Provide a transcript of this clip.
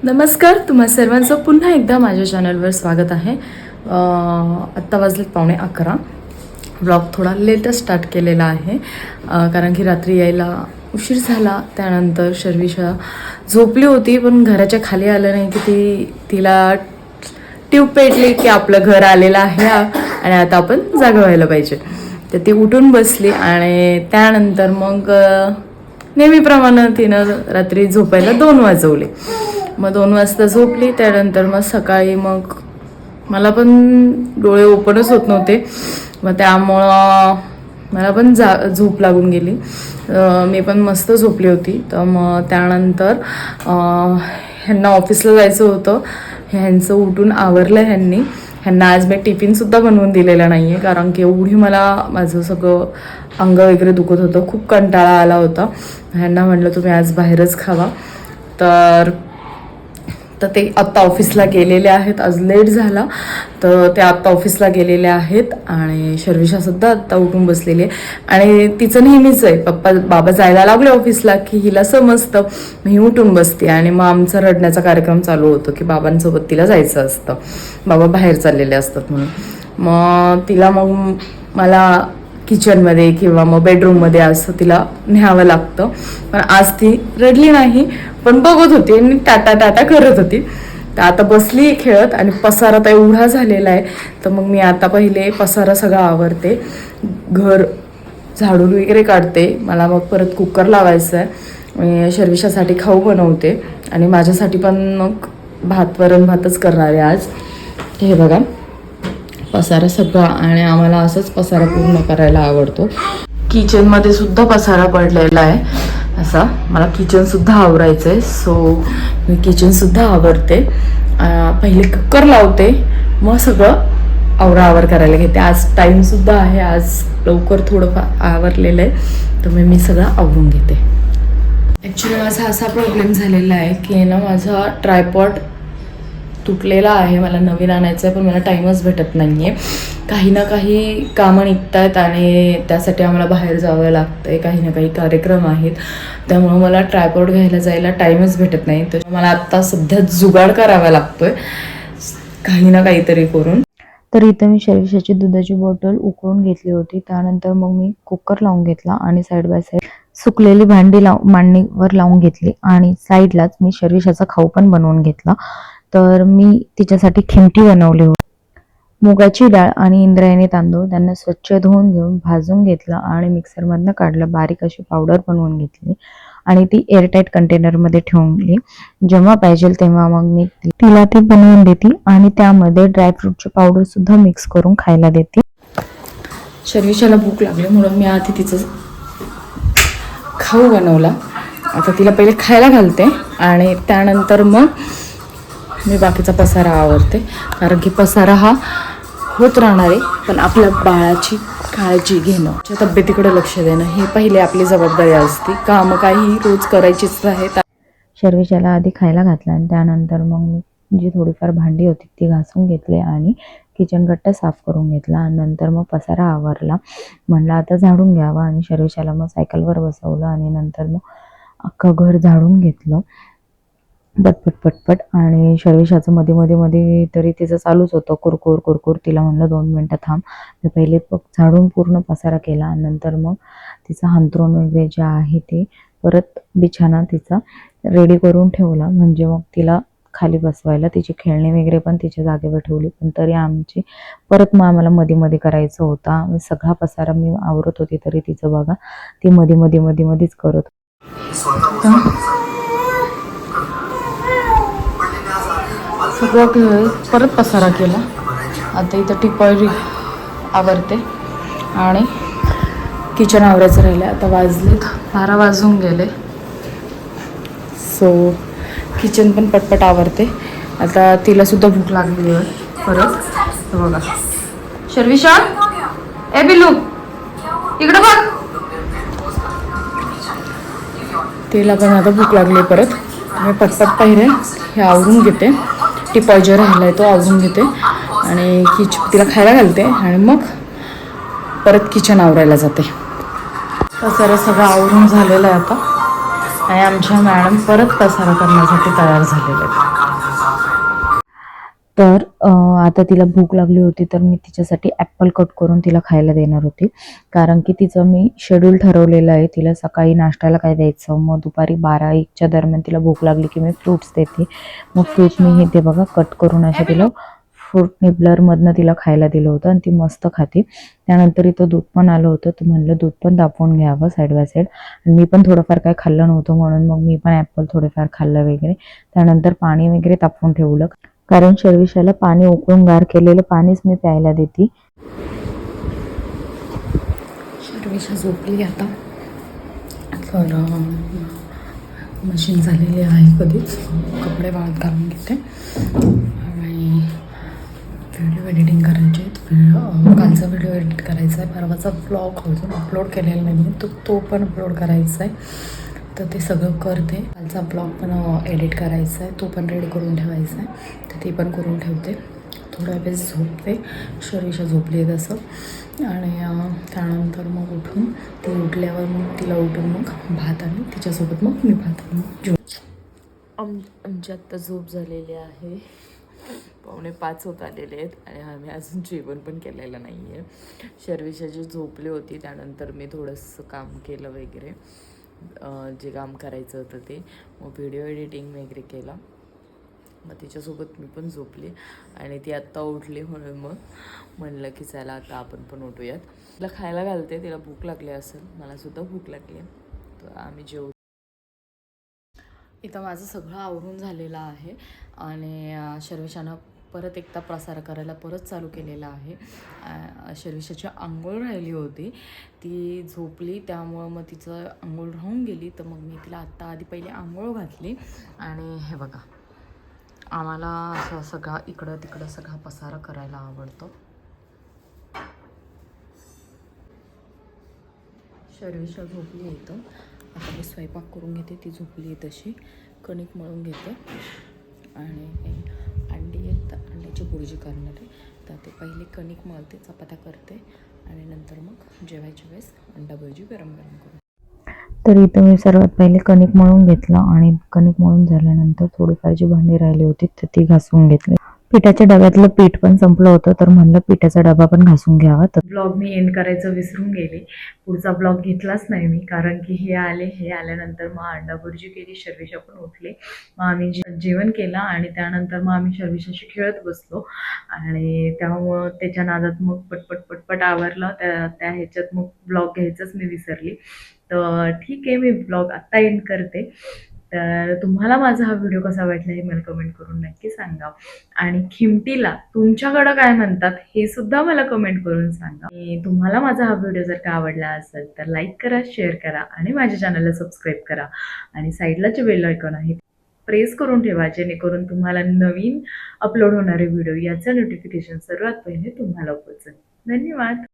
नमस्कार, तुम्हा सर्वांचं पुन्हा एकदा माझ्या चॅनलवर स्वागत आहे. आत्ता वाजलेत 11:15. व्लॉग थोडा लेटच स्टार्ट केलेला आहे कारण की रात्री यायला उशीर झाला. त्यानंतर शर्विशा झोपली होती पण घराच्या खाली आलं नाही की तिला ट्यूब पेटली की आपलं घर आलेलं आहे आणि आता आपण जागा व्हायला पाहिजे. तर ती उठून बसली आणि त्यानंतर मग नेहमीप्रमाणे तिनं रात्री झोपायला 2 वाजवले. मग 2 वाजता झोपली. त्यानंतर मग सकाळी मग मला पण डोळे ओपनच होत नव्हते. मग त्यामुळं मला पण झोप लागून गेली. मी पण मस्त झोपली होती. तर मग त्यानंतर ह्यांना ऑफिसला जायचं होतं. ह्यांचं उठून आवरलं ह्यांना आज मी टिफिनसुद्धा बनवून दिलेला नाही आहे कारण की एवढी मला माझं सगळं अंग वगैरे दुखत होतं. खूप कंटाळा आला होता. ह्यांना म्हटलं तुम्ही आज बाहेरच खावा. तर ते आत्ता ऑफिसला गेलेले आहेत. आज लेट झाला तर ते आत्ता ऑफिसला गेलेले आहेत आणि शर्विशासुद्धा आत्ता उठून बसलेली आहे. आणि तिचं नेहमीच आहे, बाबा जायला लागले ऑफिसला की हिला समजतं, मी उठून बसते. आणि मग आमचा रडण्याचा कार्यक्रम चालू होतो की बाबांसोबत तिला जायचं असतं, बाबा बाहेर चाललेले असतात म्हणून. मग तिला मग मला किचनमध्ये किंवा मग बेडरूममध्ये असं तिला न्यावं लागतं. पण आज ती रडली नाही पण बघत होती आणि टाटा टाटा करत होती. तर आता बसली खेळत आणि पसारा तर एवढा झालेला आहे. तर मग मी आता पहिले पसारा सगळा आवरते, घर झाडून वगैरे काढते. मला मग परत कुकर लावायचं आहे. मी शर्विशासाठी खाऊ बनवते आणि माझ्यासाठी पण मग वरण भातच करणार आहे आज. हे बघा पसारा सगळा आणि आम्हाला असंच पसारा पूर्ण करायला आवडतो. किचनमध्ये सुद्धा पसारा पडलेला आहे असा. मला किचनसुद्धा आवरायचं आहे. सो मी किचनसुद्धा आवरते. पहिले कुकर लावते मग सगळं आवराआवर करायला घेते. आज टाईमसुद्धा आहे, आज लवकर थोडंफार आवरलेलं आहे तर मी सगळं आवरून घेते. ॲक्च्युली माझा असा प्रॉब्लेम झालेला आहे की ना माझा ट्रायपॉड तुटलेला आहे. मला नवीन आणायचं आहे पण मला टाईमच भेटत नाही आहे. काही ना काही कामं निघत आहेत आणि त्यासाठी आम्हाला बाहेर जावं लागतं आहे. काही ना काही कार्यक्रम आहेत त्यामुळं मला ट्रायपॉड घ्यायला जायला टाईमच भेटत नाही. तर मला आत्ता सध्या जुगाड करावा लागतो आहे काही ना काहीतरी करून. तर इथं मी शर्विशाची दुधाची बॉटल उकळून घेतली होती. त्यानंतर मग मी कुकर लावून घेतला आणि साईड बाय साईड सुकलेली भांडी मांडणीवर लावून घेतली आणि साईडलाच मी शर्विशाचा खाऊ पण बनवून घेतला. तर मी तिच्यासाठी खिमटी बनवली होती. मुगाची डाळ आणि इंद्रायणी तांदूळ त्यांना स्वच्छ धुवून घेऊन भाजून घेतलं आणि मिक्सरमधनं काढलं. बारीक अशी पावडर बनवून घेतली आणि ती एअरटाईट कंटेनरमध्ये ठेवली. जेव्हा पाहिजे तेव्हा मग मी तिला ती बनवून देते आणि त्यामध्ये ड्रायफ्रूटची पावडर सुद्धा मिक्स करून खायला देते. शर्विशाला भूक लागली म्हणून मी आधी तिचं खाऊ बनवला. आता तिला पहिले खायला घालते आणि त्यानंतर मग मी बाकीचा पसारा आवरते कारण की पसारा हा होत राहणार आहे. पण आपल्या बाळाची काळजी घेणं, त्याच्या तब्येतीकडे लक्ष देणं हे पहिले आपली जबाबदारी असते. कामं काही रोज करायचीच आहेत. शर्विशाला आधी खायला घातलं आणि त्यानंतर मग मी जी थोडीफार भांडी होती ती घासून घेतली आणि किचन गट्टा साफ करून घेतला आणि नंतर मग पसारा आवरला. म्हणलं आता झाडून घ्यावा आणि शर्विशाला मग सायकलवर बसवलं आणि नंतर मग अख्खं घर झाडून घेतलं पटपट पटपट. आणि शर्विशाचं मध्ये तरी तिचं चालूच होतं कुरकुर कुरकुर. तिला म्हणलं 2 मिनटं थांब. मी पहिले झाडून पूर्ण पसारा केला आणि नंतर मग तिचं अंथरूण वगैरे जे आहे ते परत बिछाना तिचा रेडी करून ठेवला. म्हणजे मग तिला खाली बसवायला तिची खेळणी वगैरे पण तिच्या जागेवर ठेवली. पण तरी आमची परत मग आम्हाला मध्ये करायचं होता. सगळा पसारा मी आवरत होती तरी तिचं बघा ती मध्येच करत. सगळं परत पसारा केला. आता इथं टिपॉय आवरते आणि किचन आवरायचं राहिलं. आता वाजलेत 12 वाजून गेले. सो किचन पण पटपट आवरते. आता तिलासुद्धा भूक लागली आहे परत. तर बघा शर्विशा, ए बिल्लू इकडं बघ. तिला पण आता भूक लागली परत. मी पटपट पहिले हे आवरून घेते. टिपॉय जे राहिला आहे तो आवरून घेते आणि तिला खायला घालते आणि मग परत किचन आवरायला जाते. तर सगळं आवरून झालेलं आहे आता. आणि आमच्या मॅडम परत पसारा करण्यासाठी तयार झालेले आहेत. तर आता तिला भूक लागली होती तर मी तिच्यासाठी ॲपल कट करून तिला खायला देणार होती. कारण की तिचं मी शेड्यूल ठरवलेलं आहे. तिला सकाळी नाश्त्याला काय द्यायचं, मग दुपारी 12-1च्या दरम्यान तिला भूक लागली की मी फ्रूट्स देते. मग फ्रूट मी हे ते बघा कट करून असे तिला फ्रूट निबलरमधनं तिला खायला दिलं होतं आणि ती मस्त खाते. त्यानंतर इथं दूध पण आलं होतं, तर म्हणलं दूध पण तापवून घ्यावं साईड बाय साईड. आणि मी पण थोडंफार काय खाल्लं नव्हतं म्हणून मग मी पण ॲपल थोडेफार खाल्लं वगैरे. त्यानंतर पाणी वगैरे तापवून ठेवलं, कारण शर्विशाला पाणी उकळून गार केलेलं पाणीच मी प्यायला देते. शर्विशा झोपली आता. तर मशीन झालेली आहे कधीच. कपडे वाळत घालून घेते आणि व्हिडिओ एडिटिंग करायचे आहेत. कालचा व्हिडिओ एडिट करायचा आहे. परवाचा व्लॉग अजून अपलोड केलेला नाही आहे, तो पण अपलोड करायचा आहे. तर ते सगळं करते. कालचा ब्लॉग पण एडिट करायचा आहे, तो पण रेडी करून ठेवायचा आहे. तर ते पण करून ठेवते. थोडा वेळ झोपते. शर्विशा झोपली आहे तसं. आणि त्यानंतर मग उठून ती उठल्यावर मग तिला उठून मग भात आणि तिच्यासोबत मग मी भात आणि जेवण. आमची आत्ता झोप झालेली आहे. 4:45 होत आलेले आहेत आणि आम्ही अजून जेवण पण केलेलं नाही आहे. शर्विशा जी झोपली होती त्यानंतर मी थोडंसं काम केलं वगैरे, जे काम करायचं होतं ते. मग व्हिडिओ एडिटिंग वगैरे केला. मग तिच्यासोबत मी पण झोपली आणि ती आत्ता उठली म्हणून मग म्हणलं की चला आता आपण पण उठूयात. तिला खायला घालते, तिला भूक लागली असेल, मलासुद्धा भूक लागली. तर आम्ही जेवू. इथं माझं सगळं आवरून झालेलं आहे आणि शर्विशानं परत एकदा प्रसार करायला परत चालू केलेला आहे. शर्विशाची आंघोळ राहिली होती, ती झोपली त्यामुळं मग तिचं आंघोळ राहून गेली. तर मग मी तिला आत्ता आधी पहिले आंघोळ घातली. आणि हे बघा, आम्हाला असं सगळा इकडं तिकडं सगळा पसारा करायला आवडतो. शर्विशा झोपली आहे. इथं आता मी स्वयंपाक करून घेते. ती झोपली आहे तशी. कणिक मळून घेते आणि अंडी आहेत, अंड्याची भुर्जी करणार आहे. तर ते पहिले कणिक मळते, चपात्या करते आणि नंतर मग जेवायच्या वेळेस अंडा भुर्जी गरम गरम करू. तर इथं मी सर्वात पहिले कणिक मळून घेतलं आणि कणिक मळून झाल्यानंतर थोडीफार जी भांडी राहिली होती तर ती घासून घेतली. पिठाच्या डब्यातलं पीठ पण संपलं होतं तर म्हणलं पिठाचा डबा पण घासून घ्यावा. तर ब्लॉग मी एंड करायचं विसरून गेले. पुढचा ब्लॉग घेतलाच नाही मी, कारण की हे आल्यानंतर मग अंडा भुर्जी केली. शर्विशा पण उठली. मग आम्ही जेवण केलं आणि त्यानंतर मग आम्ही शर्विशाशी खेळत बसलो आणि त्यामुळं त्याच्या नादात मग पटपट आवरलं. त्या ह्याच्यात मग ब्लॉग घ्यायचंच मी विसरली. तर ठीक आहे, मी ब्लॉग आत्ता एंड करते. तर तुम्हाला माझा हा व्हिडिओ कसा वाटला हे मला कमेंट करून नक्की सांगा. आणि खिमटीला तुमच्याकडं काय म्हणतात हे सुद्धा मला कमेंट करून सांगा. आणि तुम्हाला माझा हा व्हिडिओ जर का आवडला असेल तर लाईक करा, शेअर करा आणि माझ्या चॅनलला सबस्क्राईब करा. आणि साईडला जे बेल आयकॉन आहे प्रेस करून ठेवा, जेणेकरून तुम्हाला नवीन अपलोड होणारे व्हिडिओ याचं नोटिफिकेशन सर्वात पहिले तुम्हाला पोहोचेल. धन्यवाद.